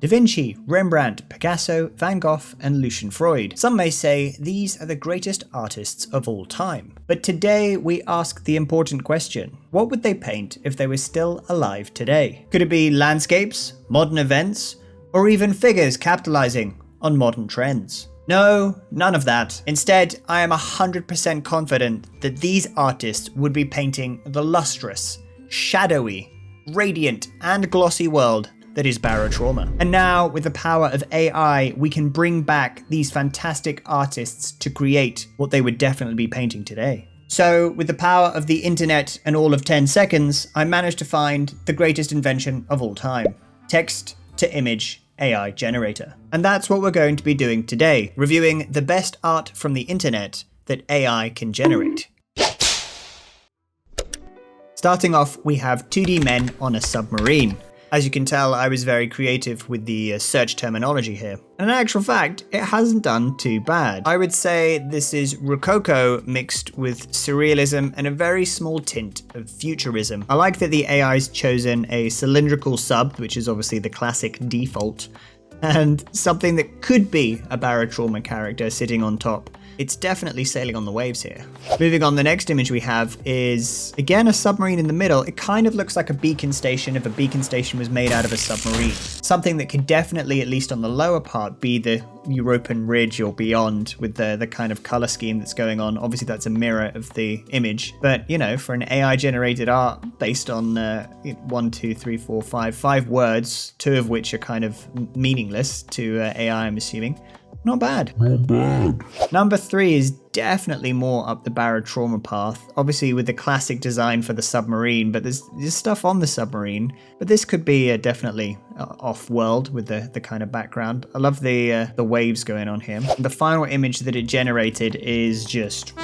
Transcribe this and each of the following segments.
Da Vinci, Rembrandt, Picasso, Van Gogh, and Lucian Freud. Some may say these are the greatest artists of all time. But today we ask the important question: what would they paint if they were still alive today? Could it be landscapes, modern events, or even figures capitalizing on modern trends? No, none of that. Instead, I am 100% confident that these artists would be painting the lustrous, shadowy, radiant, and glossy world that is Barotrauma. And now, with the power of AI, we can bring back these fantastic artists to create what they would definitely be painting today. So, with the power of the internet and all of 10 seconds, I managed to find the greatest invention of all time: text to image AI generator. And that's what we're going to be doing today, reviewing the best art from the internet that AI can generate. Starting off, we have 2D men on a submarine. As you can tell, I was very creative with the search terminology here. And in actual fact, it hasn't done too bad. I would say this is Rococo mixed with surrealism and a very small tint of futurism. I like that the AI's chosen a cylindrical sub, which is obviously the classic default, and something that could be a Barotrauma character sitting on top. It's definitely sailing on the waves here. Moving on, the next image we have is, again, a submarine in the middle. It kind of looks like a beacon station if a beacon station was made out of a submarine. Something that could definitely, at least on the lower part, be the European ridge or beyond with the kind of color scheme that's going on. Obviously, that's a mirror of the image. But, you know, for an AI-generated art based on 5 words, 2 of which are kind of meaningless to AI, I'm assuming. Not bad. Not bad. Number 3 is definitely more up the Barotrauma path. Obviously with the classic design for the submarine, but there's stuff on the submarine. But this could be definitely off-world with the kind of background. I love the waves going on here. The final image that it generated is just...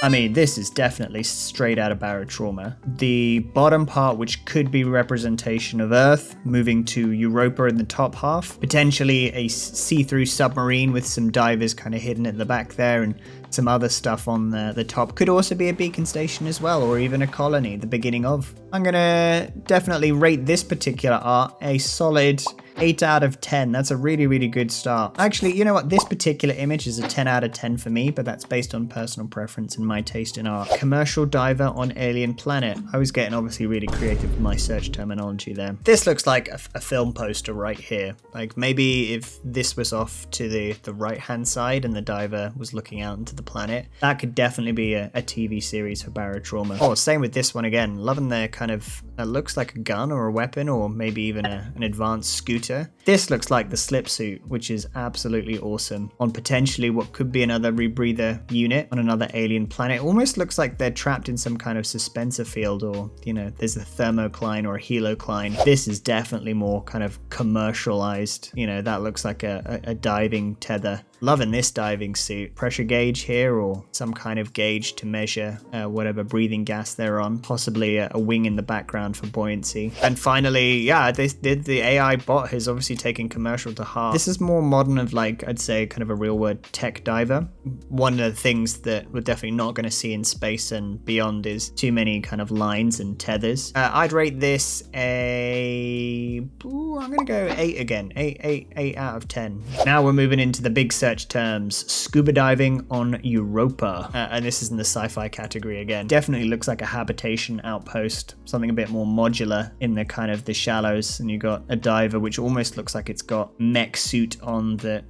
I mean, this is definitely straight out of Barotrauma. The bottom part, which could be representation of Earth, moving to Europa in the top half. Potentially a see-through submarine with some divers kind of hidden at the back there and some other stuff on the top. Could also be a beacon station as well, or even a colony, the beginning of. I'm gonna definitely rate this particular art a solid 8 out of 10. That's a really, really good start. Actually, you know what? This particular image is a 10 out of 10 for me, but that's based on personal preference and my taste in art. Commercial diver on alien planet. I was getting obviously really creative with my search terminology there. This looks like a film poster right here. Like maybe if this was off to the right-hand side and the diver was looking out into the planet, that could definitely be a TV series for Barotrauma. Oh, same with this one again. Loving their kind of, that looks like a gun or a weapon or maybe even an advanced scooter. This looks like the slip suit, which is absolutely awesome, on potentially what could be another rebreather unit on another alien planet. It almost looks like they're trapped in some kind of suspensor field, or, you know, there's a thermocline or a helocline. This is definitely more kind of commercialized. You know, that looks like a diving tether. Loving this diving suit. Pressure gauge here, or some kind of gauge to measure whatever breathing gas they're on. Possibly a wing in the background for buoyancy. And finally, yeah, the AI bot has obviously taken commercial to heart. This is more modern of, like, I'd say kind of a real word tech diver. One of the things that we're definitely not going to see in space and beyond is too many kind of lines and tethers. I'd rate this I'm going to go 8 again. 8 out of 10. Now we're moving into the big search terms. Scuba diving on Europa. And this is in the sci-fi category again. Definitely looks like a habitation outpost. Something a bit more modular in the kind of the shallows. And you got a diver which almost looks like it's got mech suit on that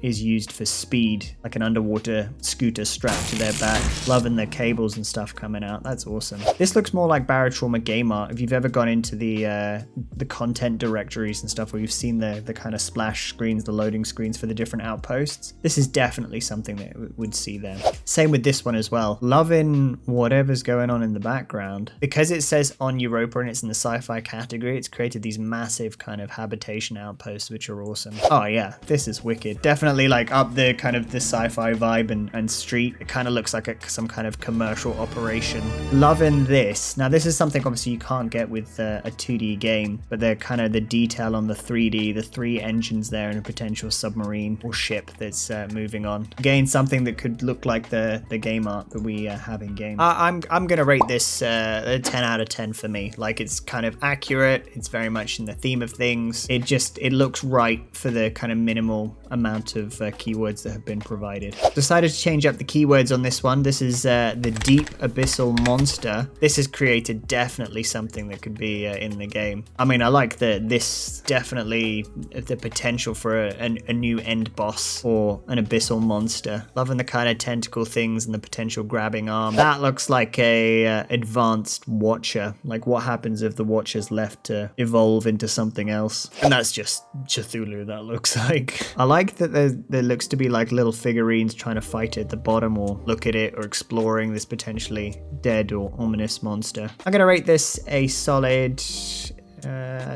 is used for speed, like an underwater scooter strapped to their back. Loving the cables and stuff coming out. That's awesome. This looks more like Barotrauma game art. If you've ever gone into the content directories and stuff where you've seen the kind of splash screens, the loading screens for the different outposts, this is definitely something that would see there. Same with this one as well. Loving whatever's going on in the background. Because it says on Europa and it's in the sci-fi category, it's created these massive kind of habitation outposts, which are awesome. Oh yeah, this is wicked. Definitely like up the kind of the sci-fi vibe and street. It kind of looks like some kind of commercial operation. Loving this. Now this is something obviously you can't get with a 2D game, but they're kind of the detail on the 3D, the 3 engines there and a potential submarine or ship that's moving on. Again, something that could look like the game art that we have in game. I'm gonna rate this a 10 out of 10 for me. Like, it's kind of accurate, it's very much in the theme of things. It looks right for the kind of minimal amount of keywords that have been provided. Decided to change up the keywords on this one. This is the deep abyssal monster. This has created definitely something that could be in the game. I mean, I like this definitely the potential for a new end boss or an abyssal monster. Loving the kind of tentacle things and the potential grabbing arm. That looks like a advanced watcher. Like, what happens if the watcher's left to evolve into something else? And that's just Cthulhu, that looks like. I like that there looks to be like little figurines trying to fight it at the bottom or look at it or exploring this potentially dead or ominous monster. I'm gonna rate this a solid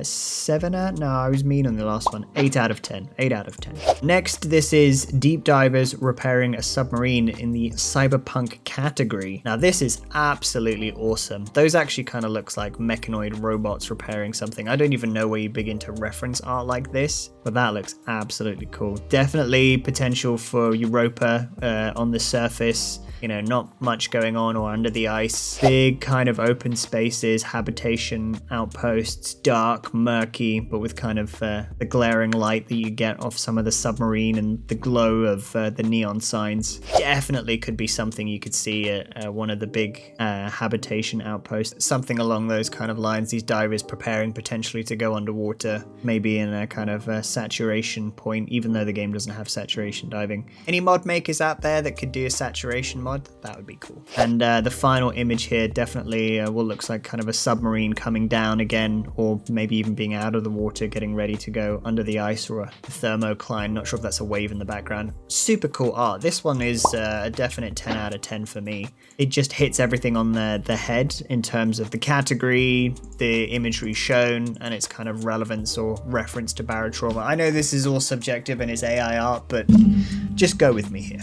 7 out? No, I was mean on the last one. 8 out of 10. 8 out of 10. Next, this is deep divers repairing a submarine in the cyberpunk category. Now, this is absolutely awesome. Those actually kind of looks like mechanoid robots repairing something. I don't even know where you begin to reference art like this, but that looks absolutely cool. Definitely potential for Europa on the surface. You know, not much going on or under the ice. Big kind of open spaces, habitation outposts, dark, murky, but with kind of the glaring light that you get off some of the submarine and the glow of the neon signs. Definitely could be something you could see at one of the big habitation outposts. Something along those kind of lines. These divers preparing potentially to go underwater, maybe in a kind of saturation point, even though the game doesn't have saturation diving. Any mod makers out there that could do a saturation mod? That would be cool. And the final image here definitely what looks like kind of a submarine coming down again, or maybe even being out of the water, getting ready to go under the ice, or a thermocline. Not sure if that's a wave in the background. Super cool art. This one is a definite 10 out of 10 for me. It just hits everything on the head in terms of the category, the imagery shown, and its kind of relevance or reference to Barotrauma. I know this is all subjective and it's AI art, but just go with me here.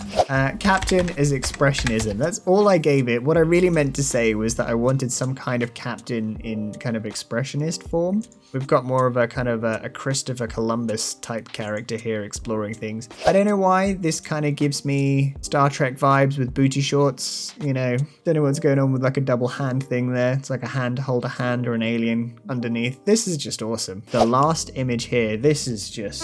Captain is expressionism. That's all I gave it. What I really meant to say was that I wanted some kind of captain in kind of expressionist form. We've got more of a kind of a Christopher Columbus type character here exploring things. I don't know why this kind of gives me Star Trek vibes with booty shorts. You know, don't know what's going on with like a double hand thing there. It's like a hand to hold a hand or an alien underneath. This is just awesome. The last image here, this is just...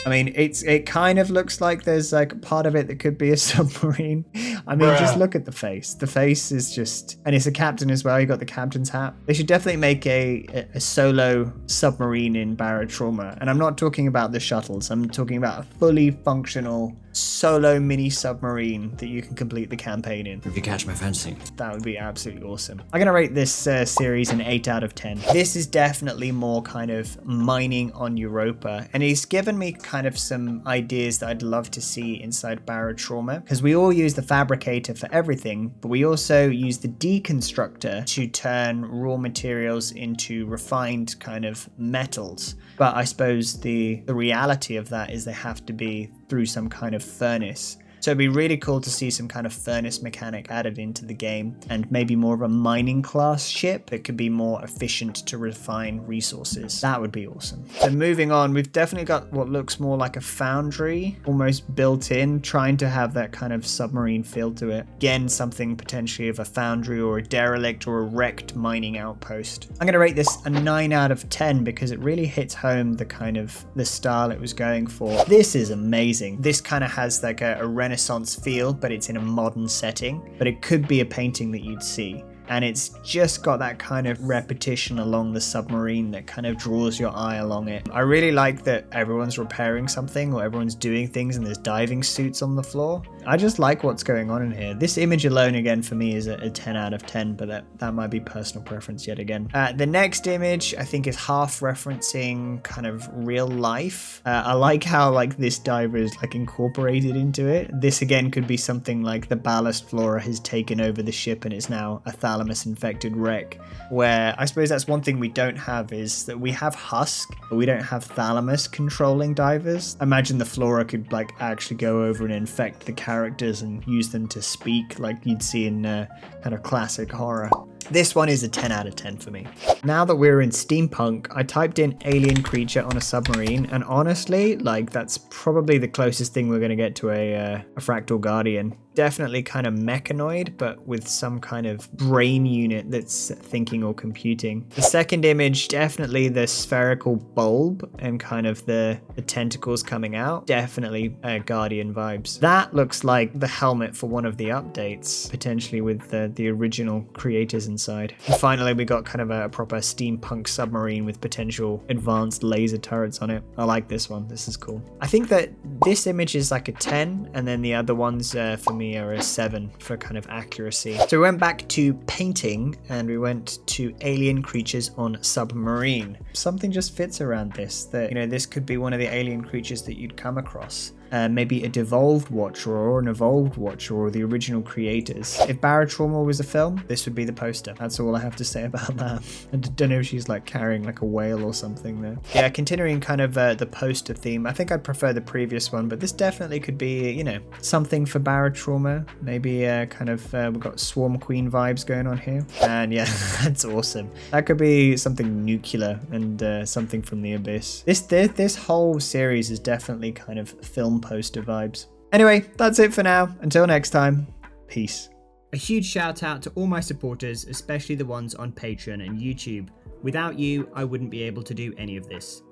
I mean, it kind of looks like there's like part of it that could be a submarine. I mean, just look at the face. The face is just... And it's a captain as well. You got the captain's hat. They should definitely make a solo submarine in Barotrauma. And I'm not talking about the shuttles. I'm talking about a fully functional solo mini submarine that you can complete the campaign in. If you catch my fancy. That would be absolutely awesome. I'm going to rate this series an 8 out of 10. This is definitely more kind of mining on Europa. And it's given me kind of some ideas that I'd love to see inside Barotrauma. Because we all use the fabricator for everything, but we also use the deconstructor to turn raw materials into refined kind of metals. But I suppose the reality of that is they have to be through some kind of furnace. So it'd be really cool to see some kind of furnace mechanic added into the game, and maybe more of a mining class ship that could be more efficient to refine resources. That would be awesome. So moving on, we've definitely got what looks more like a foundry, almost built in, trying to have that kind of submarine feel to it. Again, something potentially of a foundry or a derelict or a wrecked mining outpost. I'm going to rate this a 9 out of 10 because it really hits home the kind of the style it was going for. This is amazing. This kind of has like a Renaissance feel, but it's in a modern setting, but it could be a painting that you'd see. And it's just got that kind of repetition along the submarine that kind of draws your eye along it. I really like that everyone's repairing something or everyone's doing things and there's diving suits on the floor. I just like what's going on in here. This image alone again for me is a 10 out of 10, but that might be personal preference yet again. The next image I think is half referencing kind of real life. I like how like this diver is like incorporated into it. This again could be something like the ballast flora has taken over the ship and it's now a infected wreck, where I suppose that's one thing we don't have is that we have husk, but we don't have thalamus controlling divers. I imagine the flora could like actually go over and infect the characters and use them to speak like you'd see in kind of classic horror. This one is a 10 out of 10 for me. Now that we're in steampunk, I typed in alien creature on a submarine, and honestly, like, that's probably the closest thing we're going to get to a fractal guardian. Definitely kind of mechanoid, but with some kind of brain unit that's thinking or computing. The second image, definitely the spherical bulb and kind of the tentacles coming out. Definitely guardian vibes. That looks like the helmet for one of the updates, potentially with the original creators inside. And finally, we got kind of a proper steampunk submarine with potential advanced laser turrets on it. I like this one. This is cool. I think that this image is like a 10, and then the other ones for me are a 7 for kind of accuracy. So we went back to painting and we went to alien creatures on submarine. Something just fits around this, that, you know, this could be one of the alien creatures that you'd come across. Maybe a devolved watcher or an evolved watcher or the original creators. If Barotrauma was a film, this would be the poster. That's all I have to say about that. I don't know if she's like carrying like a whale or something there. Yeah, continuing kind of the poster theme. I think I'd prefer the previous one, but this definitely could be, you know, something for Barotrauma. Maybe kind of we've got Swarm Queen vibes going on here. And yeah, that's awesome. That could be something nuclear and something from the abyss. This whole series is definitely kind of film poster vibes. Anyway, that's it for now. Until next time, peace. A huge shout out to all my supporters, especially the ones on Patreon and YouTube. Without you, I wouldn't be able to do any of this.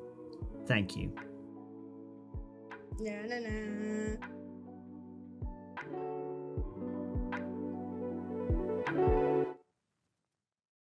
Thank you. Na, na, na.